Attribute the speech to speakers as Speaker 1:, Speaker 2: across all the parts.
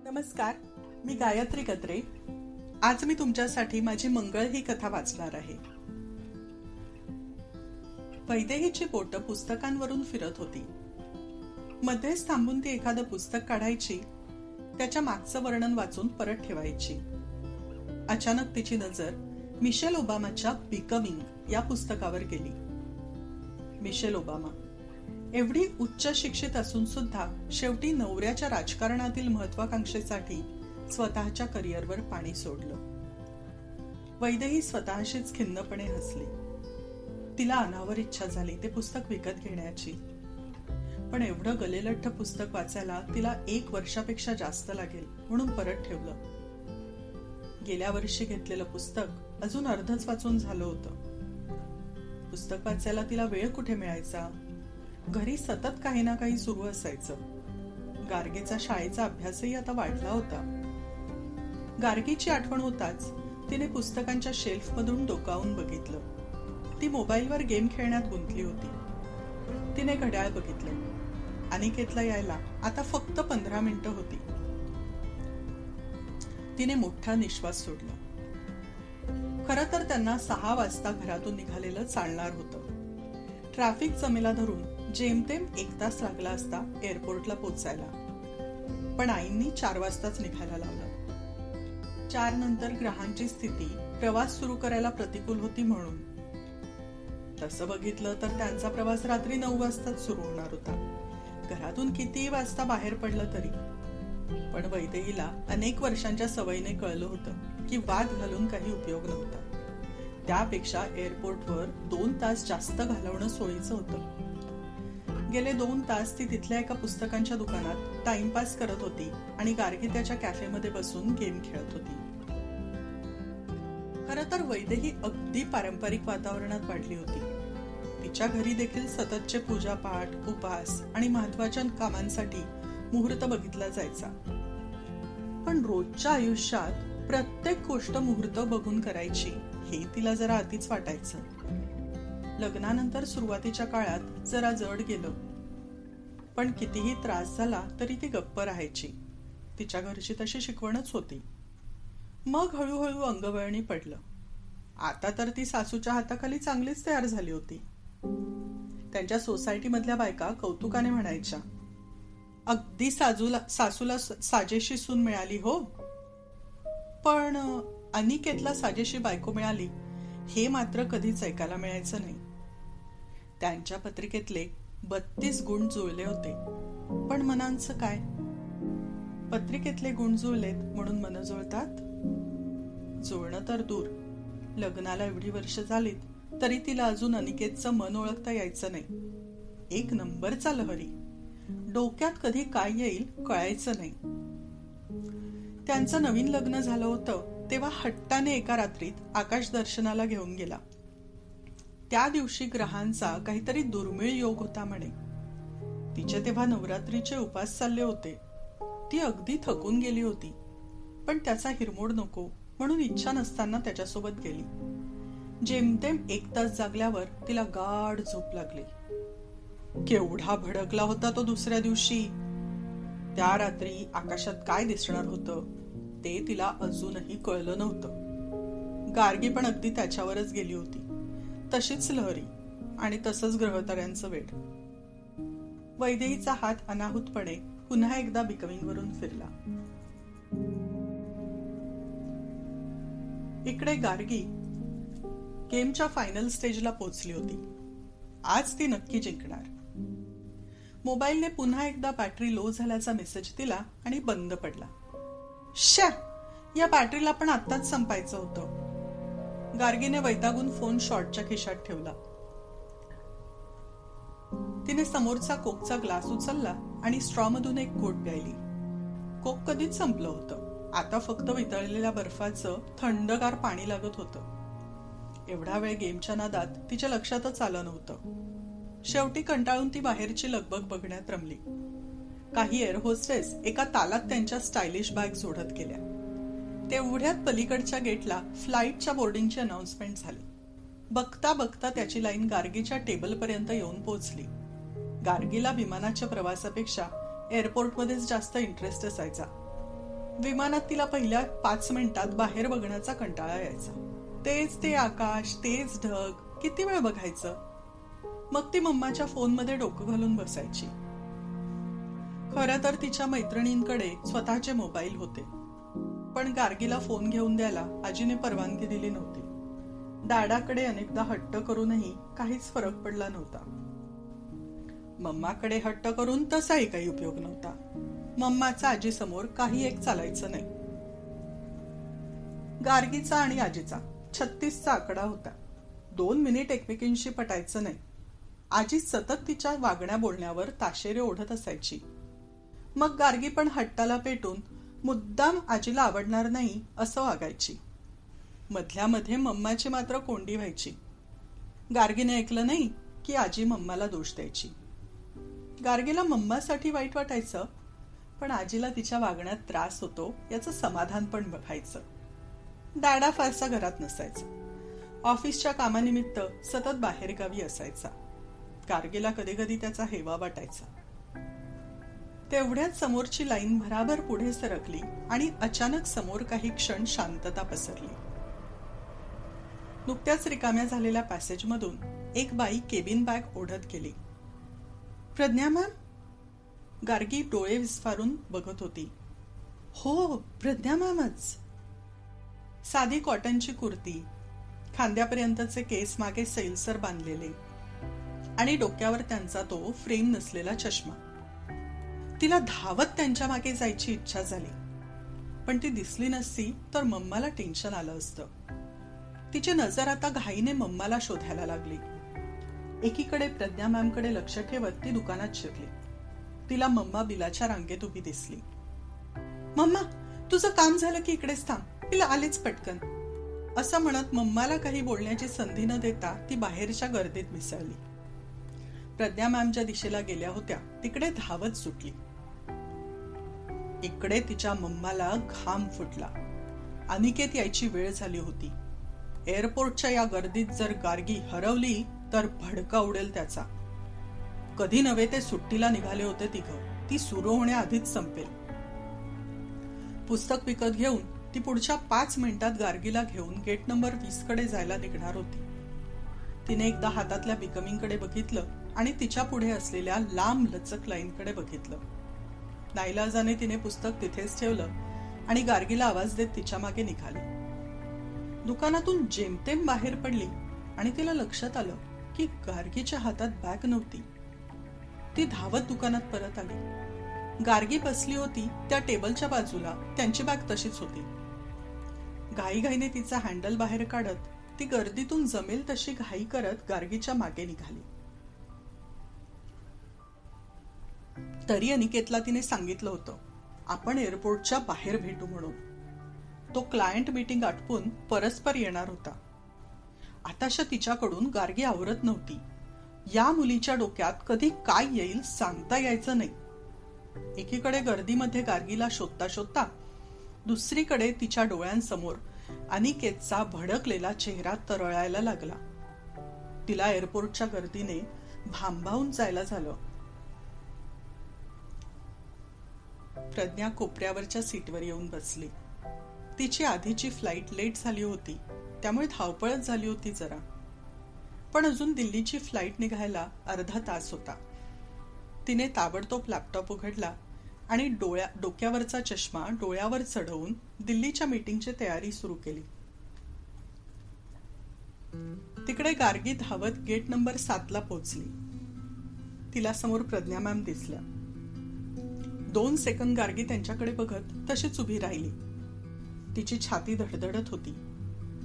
Speaker 1: नमस्कार, मी गायत्री कत्रे. आज मी तुमच्यासाठी माझी मंगळ ही कथा वाचणार आहे. वैदेहीची बोटं पुस्तकांवरून फिरत होती. मध्येच थांबून ती एखादं पुस्तक काढायची, त्याच्या मागचं वर्णन वाचून परत ठेवायची. अचानक तिची नजर मिशेल ओबामाच्या बिकमिंग या पुस्तकावर गेली. मिशेल ओबामा एवढी उच्च शिक्षित असून सुद्धा शेवटी नवऱ्याच्या राजकारणातील महत्वाकांक्षेसाठी स्वतःच्या करिअरवर पाणी सोडलं. वैदेही स्वतःशीच खिन्नपणे हसली. तिला अनावर इच्छा झाली ते पुस्तक विकत घेण्याची, पण एवढं गलेलठ्ठ पुस्तक वाचायला तिला 1 वर्षापेक्षा जास्त लागेल म्हणून परत ठेवलं. गेल्या वर्षी घेतलेलं पुस्तक अजून अर्धच वाचून झालं होतं. पुस्तक वाचायला तिला वेळ कुठे मिळायचा? घरी सतत काही ना काही सुरू असायचं. गार्गीचा शाळेचा अभ्यासही आता वाढला होता. गार्गीची आठवण होताच तिने पुस्तकांच्या शेल्फमधून डोकावून बघितलं. ती मोबाईलवर गेम खेळण्यात गुंतली होती. तिने घड्याळ बघितलं. अनिकेतला यायला आता फक्त 15 मिनिटं होती. तिने मोठा निश्वास सोडला. खरं तर त्यांना 6 वाजता घरातून निघालेलं चालणार होतं. ट्रॅफिक जमेला धरून जेमतेम 1 तास लागला असता एअरपोर्टला पोचायला, पण आईंनी 4 वाजताच निघायला लावलं. 4 नंतर ग्रहांची स्थिती प्रवास सुरू करायला प्रतिकूल होती म्हणून. तसं बघितलं तर त्यांचा प्रवास रात्री 9 वाजताच सुरू होणार होता. घरातून कितीही वाजता बाहेर पडलं तरी. पण वैदेहीला अनेक वर्षांच्या सवयीने कळलं होतं की वाद घालून काही उपयोग नव्हता. त्यापेक्षा एअरपोर्टवर 2 तास जास्त घालवणं सोयीचं होतं. गेले 2 तास ती तिथल्या एका पुस्तकांच्या दुकानात टाइमपास करत होती आणि गार्गी त्याच्या कॅफेमध्ये बसून गेम खेळत होती. खरं तर वैदेही अगदी पारंपरिक वातावरणात वाढली होती. तिच्या घरी देखील सततचे पूजापाठ, उपास आणि महत्वाच्या कामांसाठी मुहूर्त बघितला जायचा. पण रोजच्या आयुष्यात प्रत्येक गोष्ट मुहूर्त बघून करायची हे तिला जरा अतिच वाटायचं. लग्नानंतर सुरुवातीच्या काळात जरा जड गेलं, पण कितीही त्रास झाला तरी ती गप्प राहायची. तिच्या घरची तशी शिकवणच होती. मग हळूहळू अंगवळणी पडलं. आता तर ती सासूच्या हाताखाली चांगलीच तयार झाली होती. त्यांच्या सोसायटीमधल्या बायका कौतुकाने म्हणायच्या, अगदी सासूला साजेशी सून मिळाली हो. पण अनिकेतला साजेशी बायको मिळाली हे मात्र कधीच ऐकायला मिळायचं नाही. त्यांच्या पत्रिकेतले 32 गुण जुळले होते, पण मनांचं काय? पत्रिकेतले गुण जुळलेत म्हणून मन जुळतात? जुळणं तर दूर, लग्नाला एवढी वर्ष झालीत तरी तिला अजून अनिकेतचं मन ओळखता यायचं नाही. 1 नंबरचा लहरी. डोक्यात कधी काय येईल कळायचं नाही. त्यांचं नवीन लग्न झालं होतं तेव्हा हट्टाने एका रात्रीत आकाश दर्शनाला घेऊन गेला. त्या दिवशी ग्रहांचा काहीतरी दुर्मिळ योग होता म्हणे. तिचे तेव्हा नवरात्रीचे उपास चालले होते. ती अगदी थकून गेली होती, पण त्याचा हिरमोड नको म्हणून इच्छा नसताना त्याच्यासोबत गेली. जेमतेम 1 तास जागल्यावर तिला गाढ झोप लागली. केवढा भडकला होता तो दुसऱ्या दिवशी. त्या रात्री आकाशात काय दिसणार होतं ते तिला अजूनही कळलं नव्हतं. गार्गी पण अगदी त्याच्यावरच गेली होती. तशीच लहरी आणि तसंच ग्रहताऱ्यांचं वेड. वैदेहीचा हात अनाहूतपणे पुन्हा एकदा बिकमिंगवरून फिरला. इकडे गार्गी गेमच्या फायनल स्टेजला पोहोचली होती. आज ती नक्की जिंकणार. मोबाईलने पुन्हा एकदा बॅटरी लो झाल्याचा मेसेज दिला आणि बंद पडला. श्या, या बॅटरीला पण आत्ताच संपायचं होतं. गार्गीने वैतागून फोन शॉर्टच्या खिशात ठेवला. तिने समोरचा कोकचा ग्लास उचलला आणि स्ट्रॉ मधून एक घोट प्यायली. कोक कधीच संपलं होतं. आता फक्त वितळलेल्या बर्फाचं थंडगार पाणी लागत होतं. एवढा वेळ गेमच्या नादात तिच्या लक्षातच आलं नव्हतं. शेवटी कंटाळून ती बाहेरची लगबग बघण्यात रमली. काही एअर होस्टेस एका तालात त्यांच्या स्टायलिश बॅग सोडत गेल्या. तेवढ्यात पलीकडच्या गेटला फ्लाईटच्या बोर्डिंगची अनाउन्समेंट झाली. बघता बघता त्याची लाईन गार्गीच्या टेबलपर्यंत येऊन पोहोचली. गार्गीला विमानाच्या प्रवासापेक्षा एअरपोर्टमध्येच जास्त इंटरेस्ट असायचा. विमानात तिला पहिल्या 5 मिनिटात बाहेर बघण्याचा कंटाळा यायचा. तेच ते आकाश, तेच ढग, किती वेळ बघायचं. मग ती मम्माच्या फोनमध्ये डोकं घालून बसायची. खरं तर तिच्या मैत्रिणींकडे स्वतःचे मोबाईल होते, पण गार्गीला फोन घेऊन द्यायला आजीने परवानगी दिली नव्हती. दादाकडे अनेकदा हट्ट करूनही काहीच फरक पडला नव्हता. मम्माकडे हट्ट करून तसाही काही उपयोग नव्हता. मम्माचा आजी समोर काही एक चालायचं नाही. गार्गीचा आणि आजीचा 36चा आकडा होता. 2 मिनिट एकमेकींशी पटायचं नाही. आजी सतत तिच्या वागण्या बोलण्यावर ताशेरे ओढत असायची. मग गार्गी पण हट्टाला पेटून मुद्दाम आजीला आवडणार नाही असं वागायची. मधल्या मध्ये मम्माची मात्र कोंडी व्हायची. गार्गीने ऐकलं नाही की आजी मम्माला दोष द्यायची. गार्गीला मम्मासाठी वाईट वाटायचं, पण आजीला तिच्या वागण्यात त्रास होतो याचं समाधान पण व्हायचं. दादा फारसा घरात नसायचा. ऑफिसच्या कामानिमित्त सतत बाहेरगावी असायचा. गार्गीला कधी कधी त्याचा हेवा वाटायचा. तेवढ्यात समोरची लाईन भराभर पुढे सरकली आणि अचानक समोर काही क्षण शांतता पसरली. नुकत्याच रिकाम्या झालेल्या पॅसेजमधून एक बाई केबिन बॅग ओढत गेली. प्रज्ञा मॅम? गार्गी डोळे विस्फारून बघत होती. हो, प्रज्ञा मॅमच. साधी कॉटनची कुर्ती, खांद्यापर्यंतचे केस मागे सैलसर बांधलेले आणि डोक्यावर त्यांचा तो फ्रेम नसलेला चष्मा. तिला धावत त्यांच्या मागे जायची इच्छा झाली, पण ती दिसली नसती तर मम्माला टेन्शन आलं असतं. तिची नजर आता घाईने मम्माला शोधायला लागली. एकीकडे प्रज्ञा मॅमकडे लक्ष ठेवत ती दुकानात शिरली. तिला मम्मा बिलाच्या रांगेत उभी दिसली. मम्मा, तुझं काम झालं की इकडेच थांब, तिला आलेच पटकन, असं म्हणत मम्माला काही बोलण्याची संधी न देता ती बाहेरच्या गर्दीत मिसळली. प्रज्ञा मॅम ज्या दिशेला गेल्या होत्या तिकडे धावत सुटली. इकडे तिच्या मम्माला घाम फुटला. अनिकेत यायची वेळ झाली होती. एअरपोर्टच्या या गर्दीत जर गार्गी हरवली तर भडका उडेल त्याचा. कधी नव्हे ते सुट्टीला निघाले होते तिघं. ती सुरू होण्याआधीच संपेल. पुस्तक विकत घेऊन ती पुढच्या 5 मिनिटात गार्गीला घेऊन गेट नंबर 20 कडे जायला निघणार होती. तिने एकदा हातातल्या बिकमिंगकडे बघितलं आणि तिच्या पुढे असलेल्या लांब लचक लाईनकडे बघितलं. नाईलाजाने तिने पुस्तक तिथेच ठेवलं आणि गार्गीला आवाज देत तिच्या मागे निघाली. दुकानातून जेमतेम बाहेर पडली आणि तिला लक्षात आलं की गार्गीच्या हातात बॅग नव्हती. ती धावत दुकानात परत आली. गार्गी बसली होती त्या टेबलच्या बाजूला. त्यांची बॅग तशीच होती. घाईघाईने तिचा हँडल बाहेर काढत ती गर्दीतून जमेल तशी घाई करत गार्गीच्या मागे निघाली. तरी अनिकेतला तिने सांगितलं होतं आपण एअरपोर्टच्या बाहेर भेटू म्हणून. तो क्लायंट मीटिंग आटपून परस्पर येणार होता. आताशा तिच्याकडून गार्गी आवरत नव्हती. या मुलीच्या डोक्यात कधी काय येईल सांगता यायचं नाही. एकीकडे गर्दीमध्ये गार्गीला शोधता शोधता दुसरीकडे तिच्या डोळ्यांसमोर अनिकेतचा भडकलेला चेहरा तरळायला लागला. तिला एअरपोर्टच्या गर्दीने भांबावून जायला झालं. प्रज्ञा कोपऱ्यावरच्या सीटवर येऊन बसली. तिची आधीची फ्लाईट लेट झाली होती, त्यामुळे धावपळच झाली होती जरा. पण अजून दिल्लीची फ्लाईट निघायला अर्धा तास होता. तिने ताबडतोब लॅपटॉप उघडला आणि डोक्यावरचा चष्मा डोळ्यावर चढवून दिल्लीच्या मीटिंगची तयारी सुरू केली. तिकडे गार्गी धावत गेट नंबर 7ला पोहोचली. तिला समोर प्रज्ञा मॅम दिसल्या. 2 सेकंद गार्गी त्यांच्याकडे बघत तशीच उभी राहिली. तिची छाती धडधडत होती,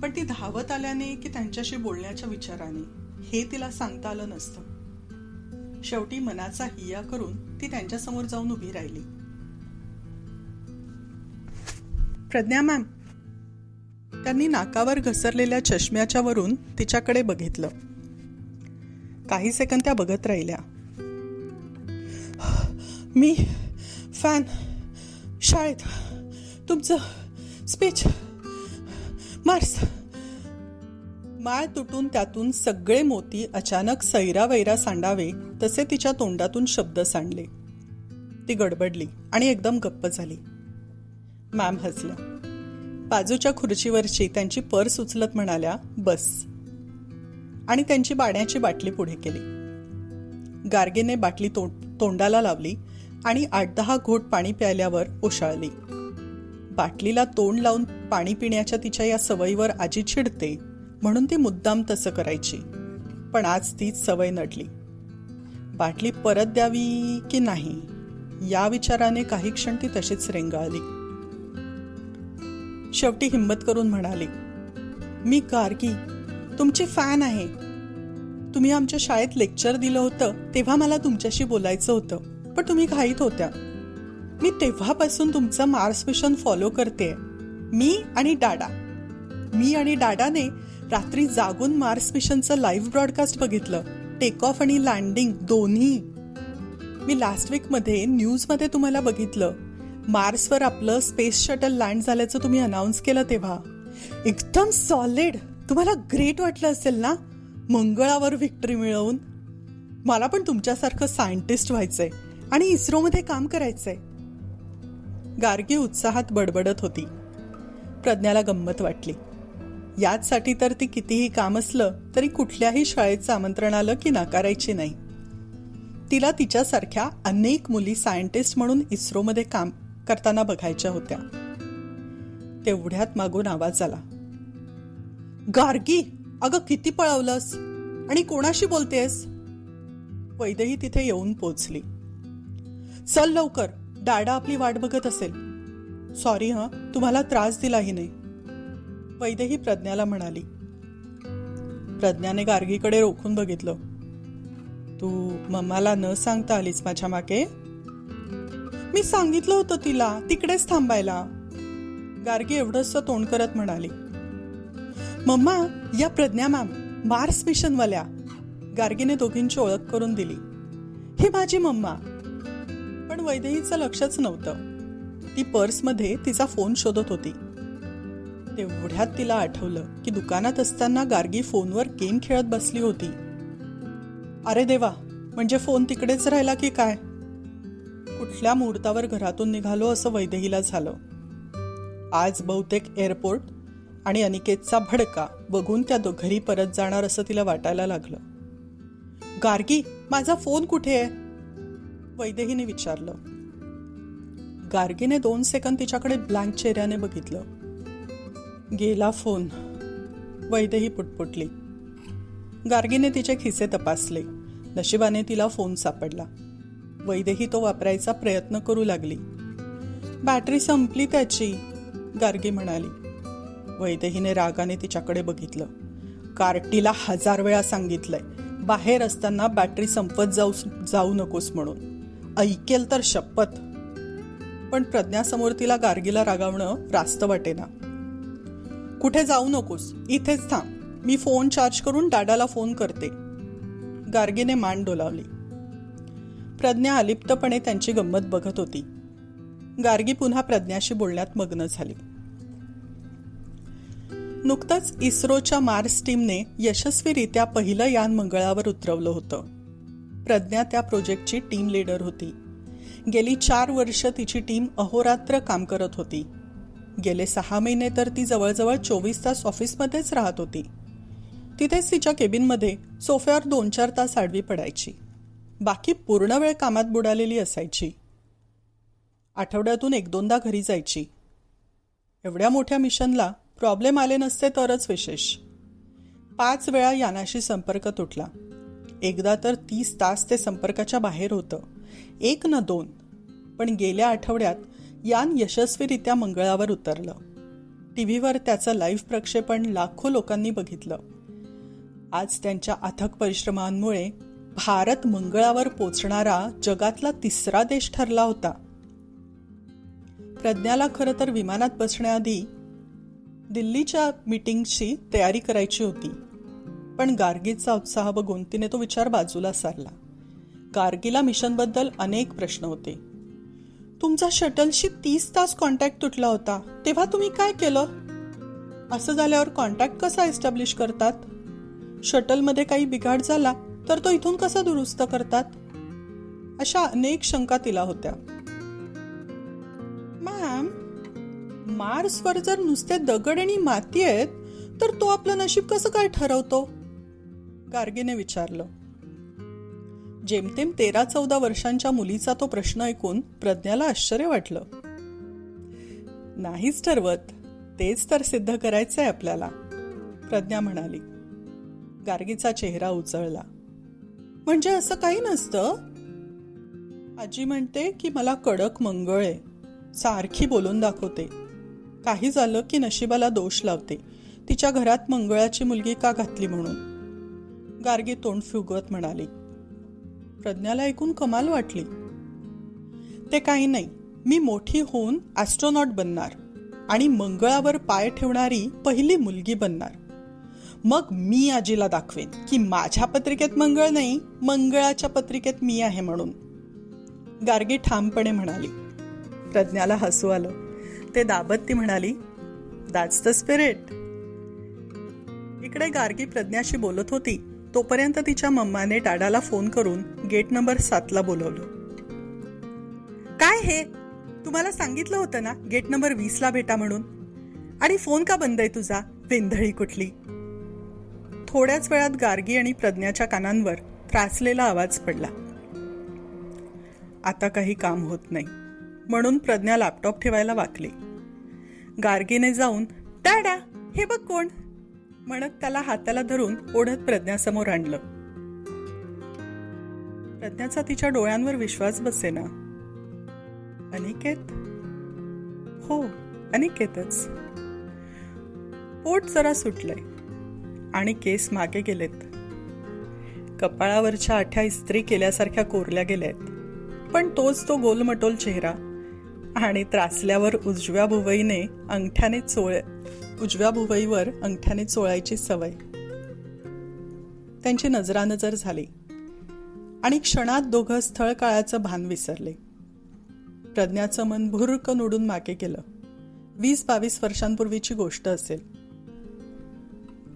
Speaker 1: पण ती धावत आल्याने की त्यांच्याशी बोलण्याच्या विचाराने हे तिला सांगता आलं नसतं. शेवटी मनाचा हिया करून ती त्यांच्या समोर जाऊन उभी राहिली. प्रज्ञा मॅम. त्यांनी नाकावर घसरलेल्या चष्म्याच्या वरून तिच्याकडे बघितलं. काही सेकंद त्या बघत राहिल्या. मी फॅन, शाळेत तुमचं स्पीच, मार्स. माळ तुटून त्यातून सगळे मोती अचानक सैरावैरा सांडावे तसे तिच्या तोंडातून शब्द सांडले. ती गडबडली आणि एकदम गप्प झाली. मॅम हसल्या. बाजूच्या खुर्चीवरची त्यांची पर्स उचलत म्हणाल्या, बस. आणि त्यांची पाण्याची बाटली पुढे केली. गार्गीने बाटली तोंडाला लावली आणि 8-10 घोट पाणी प्यायल्यावर ओशाळली. बाटलीला तोंड लावून पाणी पिण्याच्या तिच्या या सवयीवर आजी चिडते म्हणून ती मुद्दाम तसं करायची. पण आज तीच सवय नडली. बाटली परत द्यावी की नाही या विचाराने काही क्षण ती तशीच रेंगाळली. शेवटी हिंमत करून म्हणाली, मी गार्गी, तुमची फॅन आहे. तुम्ही आमच्या शाळेत लेक्चर दिलं होतं तेव्हा मला तुमच्याशी बोलायचं होतं, पण तुम्ही घाईत होत्या. मी तेव्हापासून तुमचं मार्स मिशन फॉलो करते. मी आणि डाडाने रात्री जागून मार्स मिशनचं लाईव्ह ब्रॉडकास्ट बघितलं. टेक ऑफ आणि लँडिंग दोन्ही. मी लास्ट वीकमध्ये न्यूजमध्ये तुम्हाला बघितलं. मार्सवर आपलं स्पेस शटल लँड झाल्याचं तुम्ही अनाऊन्स केलं तेव्हा. एकदम सॉलिड. तुम्हाला ग्रेट वाटलं असेल ना मंगळावर व्हिक्टरी मिळवून. मला पण तुमच्यासारखं सायंटिस्ट व्हायचंय आणि इस्रोमध्ये काम करायचंय. गार्गी उत्साहात बडबडत होती. प्रज्ञाला गंमत वाटली. याचसाठी तर ती कितीही काम असलं तरी कुठल्याही शाळेचं आमंत्रण आलं की नाकारायची नाही. तिला तिच्यासारख्या अनेक मुली सायंटिस्ट म्हणून इस्रोमध्ये काम करताना बघायच्या होत्या. तेवढ्यात मागून आवाज आला, गार्गी, अगं किती पळवलंस आणि कोणाशी बोलतेस? वैदेही तिथे येऊन पोचली. चल लवकर, डाडा आपली वाट बघत असेल. सॉरी हं, तुम्हाला त्रास दिलाही नाही, वैदेही प्रज्ञाला म्हणाली. प्रज्ञाने गार्गीकडे रोखून बघितलं. तू मम्माला न सांगता आलीस माझ्या मागे? मी सांगितलं होतं तिला तिकडेच थांबायला. गार्गी एवढंच तोंड करत म्हणाली. मम्मा, या प्रज्ञा मॅम, मार्स मिशनवाल्या. गार्गीने दोघींची ओळख करून दिली. ही माझी मम्मा. पण वैदेहीचं लक्षच नव्हतं. ती पर्समध्ये तिचा फोन शोधत होती. तेवढ्यात तिला आठवलं की दुकानात असताना गार्गी फोनवर गेम खेळत बसली होती. अरे देवा, म्हणजे फोन तिकडेच राहिला की काय? कुठल्या मुहूर्तावर घरातून निघालो असं वैदेहीला झालं. आज बहुतेक एअरपोर्ट आणि अनिकेतचा भडका बघून त्या घरी परत जाणार असं तिला वाटायला लागलं. गार्गी, माझा फोन कुठे आहे? वैदेहीने विचारलं. गार्गीने 2 सेकंद तिच्याकडे ब्लँक चेहऱ्याने बघितलं. गेला फोन, वैदेही पुटपुटली. गार्गीने तिचे खिसे तपासले. नशिबाने तिला फोन सापडला. वैदेही तो वापरायचा प्रयत्न करू लागली. बॅटरी संपली त्याची, गार्गी म्हणाली. वैदेहीने रागाने तिच्याकडे बघितलं. कार्टीला 1000 वेळा सांगितलंय बाहेर असताना बॅटरी संपत जाऊ नकोस म्हणून. ऐकेल तर शपथ. पण प्रज्ञासमोर तिला गार्गीला रागावणं रास्त वाटेना. कुठे जाऊ नकोस, इथेच थांब. मी फोन चार्ज करून डाडाला फोन करते. गार्गीने मान डोलावली. प्रज्ञा अलिप्तपणे त्यांची गंमत बघत होती. गार्गी पुन्हा प्रज्ञाशी बोलण्यात मग्न झाली. नुकतंच इस्रोच्या मार्स टीमने यशस्वीरित्या पहिलं यान मंगळावर उतरवलं होतं. प्रज्ञा त्या प्रोजेक्टची टीम लीडर होती. गेली 4 वर्ष तिची टीम अहोरात्र काम करत होती. गेले 6 महिने तर ती जवळजवळ 24 तास ऑफिसमध्येच राहत होती. तिथेच तिच्या केबिनमध्ये सोफ्यावर 2-4 तास आडवी पडायची. बाकी पूर्ण वेळ कामात बुडालेली असायची. आठवड्यातून 1-2दा घरी जायची. एवढ्या मोठ्या मिशनला प्रॉब्लेम आले नसते तरच विशेष. 5 वेळा यानाशी संपर्क तुटला. एकदा तर 30 तास ते संपर्काच्या बाहेर होतं. 1 ना 2. पण गेल्या आठवड्यात यान यशस्वीरित्या मंगळावर उतरलं. टीव्हीवर त्याचं लाईव्ह प्रक्षेपण लाखो लोकांनी बघितलं. आज त्यांच्या अथक परिश्रमांमुळे भारत मंगळावर पोचणारा जगातला 3रा देश ठरला होता. प्रज्ञाला खरं तर विमानात बसण्याआधी दिल्लीच्या मीटिंगची तयारी करायची होती. पण गार्गीचा उत्साह बघून तिने तो विचार बाजूला सारला. गार्गीला मिशनबद्दल अनेक प्रश्न होते. तुमचा शटलशी 30 तास कॉन्टॅक्ट तुटला होता, तेव्हा तुम्ही काय केलं? असं झाल्यावर कॉन्टॅक्ट कसा एस्टॅब्लिश करतात? शटलमध्ये काही बिघाड झाला तर तो इथून कसा दुरुस्त करतात? अशा अनेक शंका तिला होत्या. मॅम, मार्सवर जर नुसते दगड आणि माती आहेत तर तो आपलं नशीब कसं काय ठरवतो? गार्गीने विचारलं. जेमतेम 13-14 वर्षांच्या मुलीचा तो प्रश्न ऐकून प्रज्ञाला आश्चर्य वाटलं. नाहीच ठरवत, तेच तर सिद्ध करायचंय आपल्याला, प्रज्ञा म्हणाली. गार्गीचा चेहरा उजळला. म्हणजे असं काही नसतं? आजी म्हणते की मला कडक मंगळ आहे, सारखी बोलून दाखवते. काही झालं की नशिबाला दोष लावते, तिच्या घरात मंगळाची मुलगी का घातली म्हणून. गार्गी तोंड फुगवत म्हणाली. प्रज्ञाला ऐकून कमाल वाटली. ते काही नाही, मी मोठी होऊन ॲस्ट्रॉनॉट बनणार आणि मंगळावर पाय ठेवणारी पहिली मुलगी बनणार. मग मी आजीला दाखवेन की माझ्या पत्रिकेत मंगळ नाही, मंगळाच्या पत्रिकेत मी आहे म्हणून, गार्गी ठामपणे म्हणाली. प्रज्ञाला हसू आलं. ते दाबत ती म्हणाली, दॅट्स द स्पिरिट. इकडे गार्गी प्रज्ञाशी बोलत होती तोपर्यंत तिच्या मम्माने डाडाला फोन करून गेट नंबर 7 बोलवलं. काय हे, तुम्हाला सांगितलं होतं ना गेट नंबर 20 भेटा म्हणून, आणि फोन का बंद आहे तुझा, वेंधळी कुठली. थोड्याच वेळात गार्गी आणि प्रज्ञाच्या कानांवर त्रासलेला आवाज पडला. आता काही काम होत नाही म्हणून प्रज्ञा लॅपटॉप ठेवायला वाकली. गार्गीने जाऊन डाडा हे बघ कोण म्हणत त्याला हाताला धरून ओढत प्रज्ञासमोर आणलं. प्रज्ञाचा तिच्या डोळ्यांवर विश्वास बसेना. अनिकेत? हो, अनिकेतच. पोट जरा सुटलंय आणि केस मागे गेलेत. कपाळावरच्या आठ्या इस्त्री केल्यासारख्या कोरल्या गेल्यात, पण तोच तो गोलमटोल चेहरा आणि त्रासल्यावर उजव्या भुवईवर अंगठ्याने चोळायची सवय. त्यांची नजरानजर झाली आणि क्षणात दोघं स्थळ काळाचं भान विसरले. प्रज्ञाचं मन भुर्रकन उडून मागे गेलं. 20-22 वर्षांपूर्वीची गोष्ट असेल.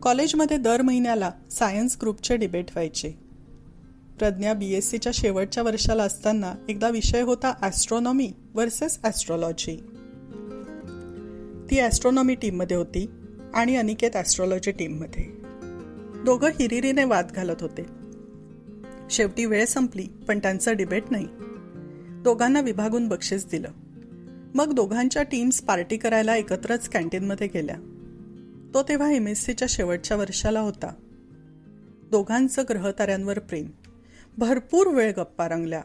Speaker 1: कॉलेजमध्ये दर महिन्याला सायन्स ग्रुपचे डिबेट व्हायचे. प्रज्ञा BScच्या शेवटच्या वर्षाला असताना एकदा विषय होता ॲस्ट्रॉनॉमी वर्सेस ॲस्ट्रॉलॉजी. ती ॲस्ट्रॉनॉमी टीममध्ये होती आणि अनिकेत ॲस्ट्रॉलॉजी टीममध्ये. दोघं हिरिरीने वाद घालत होते. शेवटी वेळ संपली, पण त्यांचं डिबेट नाही. दोघांना विभागून बक्षीस दिलं. मग दोघांच्या टीम्स पार्टी करायला एकत्रच कॅन्टीनमध्ये गेल्या. तो तेव्हा MScच्या शेवटच्या वर्षाला होता. दोघांचं ग्रहताऱ्यांवर प्रेम. भरपूर वेळ गप्पा रंगल्या.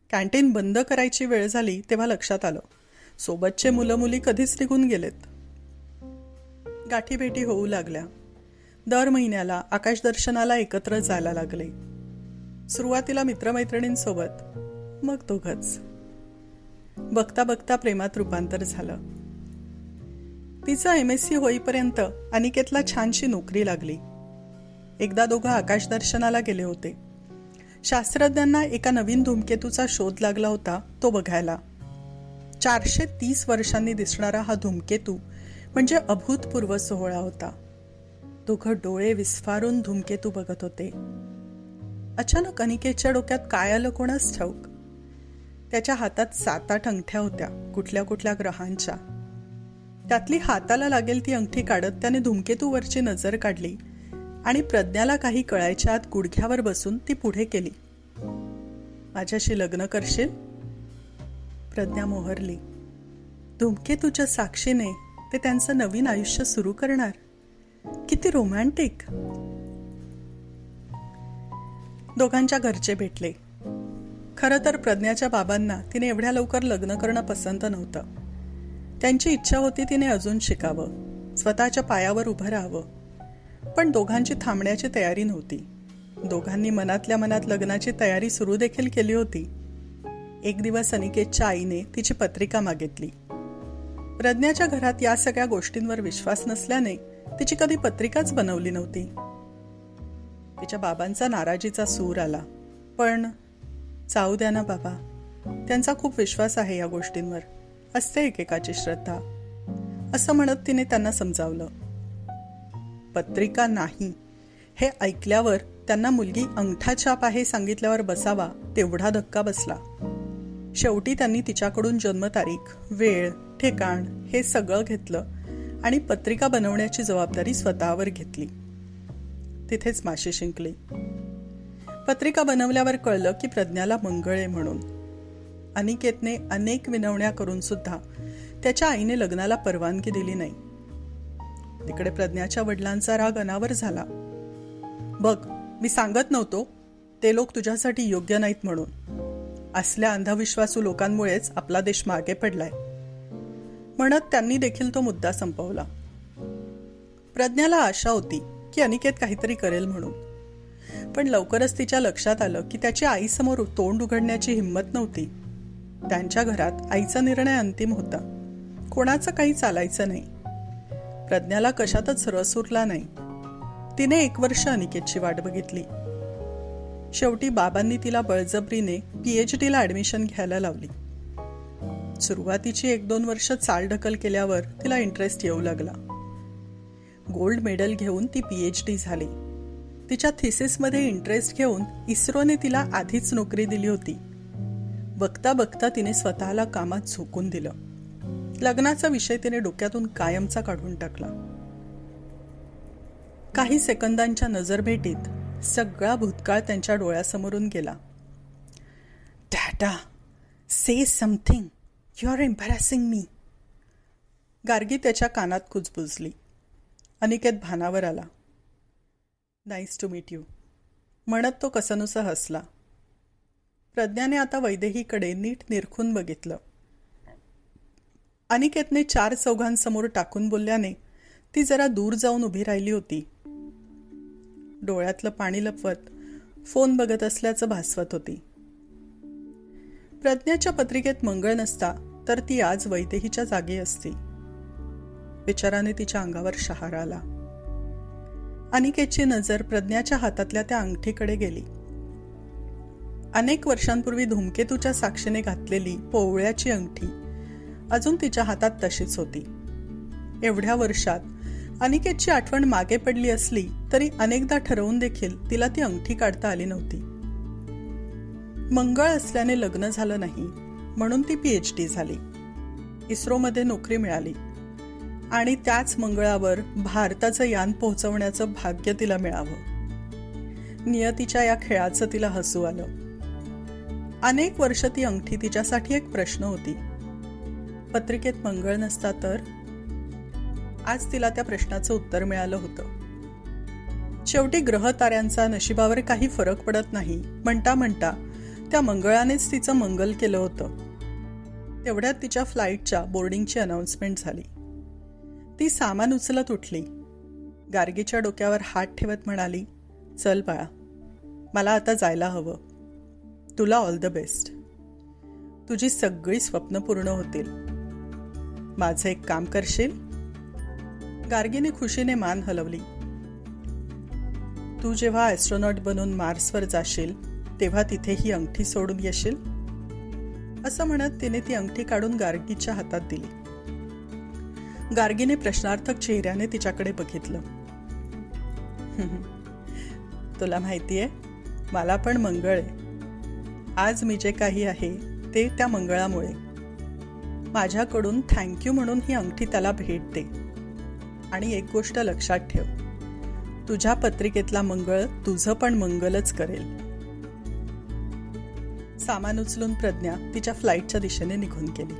Speaker 1: कॅन्टीन बंद करायची वेळ झाली तेव्हा लक्षात आलं, सोबतचे मुलं मुली कधीच निघून गेलेत. गाठीभेटी होऊ लागल्या. दर महिन्याला आकाशदर्शनाला एकत्र जायला लागले. सुरुवातीला मित्रमैत्रिणींसोबत, मग दोघंच. बघता बघता प्रेमात रूपांतर झालं. तिचं MSc होईपर्यंत अनिकेतला छानशी नोकरी लागली. एकदा दोघं आकाशदर्शनाला गेले होते. शास्त्रज्ञांना एका नवीन धूमकेतूचा शोध लागला होता तो बघायला. 430 वर्षांनी दिसणारा हा धूमकेतू म्हणजे अभूतपूर्व सोहळा होता. दोघं डोळे विस्फारून धूमकेतू बघत होते. अचानक अनिकेतच्या डोक्यात काय आलं कोणास ठाऊक. त्याच्या हातात 7-8 अंगठ्या होत्या, कुठल्या कुठल्या ग्रहांच्या. त्यातली हाताला लागेल ती अंगठी काढत त्याने धूमकेतूवरची नजर काढली आणि प्रज्ञाला काही कळायच्या आत गुडघ्यावर बसून ती पुढे केली. माझ्याशी लग्न करशील? प्रज्ञा मोहरली. धूमकेतूच्या साक्षीने ते त्यांचं नवीन आयुष्य सुरू करणार. किती रोमॅन्टिक. दोघांच्या घरचे भेटले. खरं तर प्रज्ञाच्या बाबांना तिने एवढ्या लवकर लग्न करणं पसंत नव्हतं. त्यांची इच्छा होती तिने अजून शिकावं, स्वतःच्या पायावर उभं राहावं. पण दोघांची थांबण्याची तयारी नव्हती. दोघांनी मनातल्या मनात लग्नाची तयारी सुरू देखील केली होती. एक दिवस अनिकेतच्या आईने तिची पत्रिका मागितली. प्रज्ञाच्या घरात या सगळ्या गोष्टींवर विश्वास नसल्याने तिची कधी पत्रिकाच बनवली नव्हती. तिच्या बाबांचा नाराजीचा सूर आला. पण जाऊ द्या ना बाबा, त्यांचा खूप विश्वास आहे या गोष्टींवर, असते एकेकाची श्रद्धा, असं म्हणत तिने त्यांना समजावलं. पत्रिका नाही हे ऐकल्यावर त्यांना मुलगी अंगठा छाप आहे सांगितल्यावर बसावा तेवढा धक्का बसला. शेवटी त्यांनी तिच्याकडून जन्मतारीख, वेळ, ठिकाण हे सगळं घेतलं आणि पत्रिका बनवण्याची जबाबदारी स्वतःवर घेतली. तिथेच माशी शिंकली. पत्रिका बनवल्यावर कळलं की प्रज्ञाला मंगळ आहे म्हणून. अनिकेतने अनेक विनवण्या करून सुद्धा त्याच्या आईने लग्नाला परवानगी दिली नाही. तिकडे प्रज्ञाच्या वडिलांचा राग अनावर झाला. बघ, मी सांगत नव्हतो ते लोक तुझ्यासाठी योग्य नाहीत म्हणून. असल्या अंधविश्वासू लोकांमुळेच आपला देश मागे पडलाय, म्हणत त्यांनी देखील तो मुद्दा संपवला. प्रज्ञाला आशा होती की अनिकेत काहीतरी करेल म्हणून, पण लवकरच तिच्या लक्षात आलं की त्याची आईसमोर तोंड उघडण्याची हिंमत नव्हती. त्यांच्या घरात आईचा निर्णय अंतिम होता. कोणाचं काही चालायचं नाही. प्रज्ञाला कशातच रस उरला नाही. तिने 1 वर्ष अनिकेतची वाट बघितली. शेवटी बाबांनी तिला बळजबरीने PhD ला ऍडमिशन घ्यायला लावली. सुरुवातीची 1-2 वर्ष चालढकल केल्यावर तिला इंटरेस्ट येऊ लागला. गोल्ड मेडल घेऊन ती PhD झाली. तिच्या थिसिसमध्ये इंटरेस्ट घेऊन इस्रोने तिला आधीच नोकरी दिली होती. बघता बघता तिने स्वतःला कामात झोकून दिलं. लग्नाचा विषय तिने डोक्यातून कायमचा काढून टाकला. काही सेकंदांच्या नजरभेटीत सगळा भूतकाळ त्यांच्या डोळ्यासमोरून गेला. Dada, say something, you are embarrassing me. Gargi त्याच्या कानात कुजबुजली. अनिकेत भानावर आला. नाईस टू मीट यू म्हणत तो कसनुसा हसला. प्रज्ञाने आता वैदेहीकडे नीट निरखून बघितलं. अनिकेतने 4 चौघांसमोर टाकून बोलल्याने ती जरा दूर जाऊन उभी राहिली होती. डोळ्यातलं पाणी लपवत फोन बघत असल्याचं भासवत होती. प्रज्ञाच्या पत्रिकेत मंगळ नसता तर ती आज वैदेहीच्या जागी असती. विचाराने तिच्या अंगावर शहारा आला. अनिकेतची नजर प्रज्ञाच्या हातातल्या त्या अंगठीकडे गेली. अनेक वर्षांपूर्वी धूमकेतूच्या साक्षीने घातलेली पोवळ्याची अंगठी अजून तिच्या हातात तशीच होती. एवढ्या वर्षात अनिकेतची आठवण मागे पडली असली तरी अनेकदा ठरवून देखील तिला ती अंगठी काढता आली नव्हती. मंगळ असल्याने लग्न झालं नाही म्हणून ती PhD झाली. इस्रोमध्ये नोकरी मिळाली आणि त्याच मंगळावर भारताचं यान पोहोचवण्याचं भाग्य तिला मिळावं. नियतीच्या या खेळाचं तिला हसू आलं. अनेक वर्ष ती अंगठी तिच्यासाठी एक प्रश्न होती. पत्रिकेत मंगळ नसता तर आज तिला त्या प्रश्नाचं उत्तर मिळालं होतं. शेवटी ग्रह ताऱ्यांचा नशिबावर काही फरक पडत नाही म्हणता म्हणता त्या मंगळानेच तिचं मंगल केलं होतं. तेवढ्यात तिच्या फ्लाईटच्या बोर्डिंगची अनाउन्समेंट झाली. ती सामान उचलत उठली. गार्गीच्या डोक्यावर हात ठेवत म्हणाली, चल बाळा, मला आता जायला हवं. तुला ऑल द बेस्ट. तुझी सगळी स्वप्न पूर्ण होतील. माझं एक काम करशील? गार्गीने खुशीने मान हलवली. तू जेव्हा ॲस्ट्रॉनॉट बनून मार्सवर जाशील तेव्हा तिथे ही अंगठी सोडून येशील? असं म्हणत तिने ती अंगठी काढून गार्गीच्या हातात दिली. गार्गीने प्रश्नार्थक चेहऱ्याने तिच्याकडे बघितलं. तुला माहितीये, मला पण मंगळ आहे. आज मी जे काही आहे ते त्या मंगळामुळे. माझ्याकडून थँक्यू म्हणून ही अंगठी त्याला भेट दे. आणि एक गोष्ट लक्षात ठेव, तुझ्या पत्रिकेतला मंगळ तुझं पण मंगलच करेल. सामान उचलून प्रज्ञा तिच्या फ्लाईटच्या दिशेने निघून गेली.